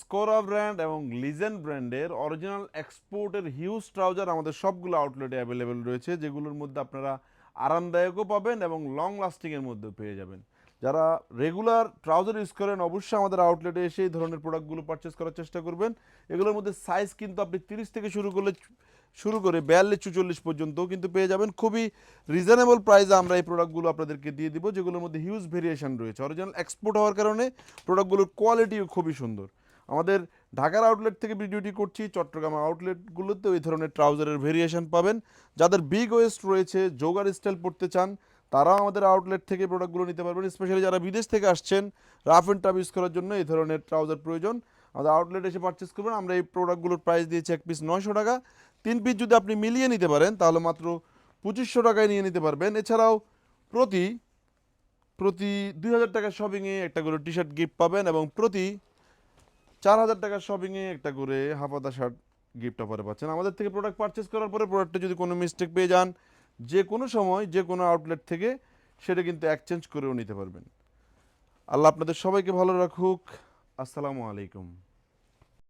স্কোরা brand এবং legend ব্র্যান্ডের original এক্সপোর্টের হিউজ ট্রাউজার আমাদের সবগুলো আউটলেটে অ্যাভেলেবেল রয়েছে, যেগুলোর মধ্যে আপনারা আরামদায়কও পাবেন এবং লং লাস্টিংয়ের মধ্যেও পেয়ে যাবেন। যারা রেগুলার ট্রাউজার ইউজ করেন অবশ্যই আমাদের আউটলেটে এসে এই ধরনের প্রোডাক্টগুলো পারচেস করার চেষ্টা করবেন। এগুলোর মধ্যে সাইজ কিন্তু আপনি 30 থেকে শুরু করে 42 44 পর্যন্তও কিন্তু পেয়ে যাবেন। খুবই রিজনেবল প্রাইসে আমরা এই প্রোডাক্টগুলো আপনাদেরকে দিয়ে দিব, যেগুলোর মধ্যে হিউজ ভেরিয়েশন রয়েছে। অরিজিনাল এক্সপোর্ট হওয়ার কারণে প্রোডাক্টগুলোর কোয়ালিটিও খুবই সুন্দর। আমাদের ঢাকার আউটলেট থেকে ভিডিওটি করছি, চট্টগ্রাম আউটলেটগুলোতে ওই ধরনের ট্রাউজারের ভেরিয়েশন পাবেন। যাদের বিগ ওয়েস্ট রয়েছে, জোগার স্টাইল পড়তে চান, তারাও আমাদের আউটলেট থেকে প্রোডাক্টগুলো নিতে পারবেন। স্পেশালি যারা বিদেশ থেকে আসছেন রাফ অ্যান্ড টাফ ইউজ করার জন্য এই ধরনের ট্রাউজার প্রয়োজন, আমাদের আউটলেট এসে পারচেস করবেন। আমরা এই প্রোডাক্টগুলোর প্রাইস দিয়েছি এক পিস 900 টাকা। 3 পিস যদি আপনি মিলিয়ে নিতে পারেন তাহলে মাত্র 2500 টাকায় নিয়ে নিতে পারবেন। এছাড়াও প্রতি প্রতি 2000 টাকার শপিংয়ে একটা করে টি শার্ট গিফট পাবেন এবং প্রতি 4000 টাকার শপিংয়ে একটা করে হাফাতা শার্ট গিফট অফারে পাচ্ছেন। আমাদের থেকে প্রোডাক্ট পারচেস করার পরে প্রোডাক্টে যদি কোনো মিস্টেক পেয়ে যান, যে কোনো সময় যে কোনো আউটলেট থেকে সেটা কিন্তু এক্সচেঞ্জ করেও নিতে পারবেন। আল্লাহ আপনাদের সবাইকে ভালো রাখুক। আসসালামু আলাইকুম।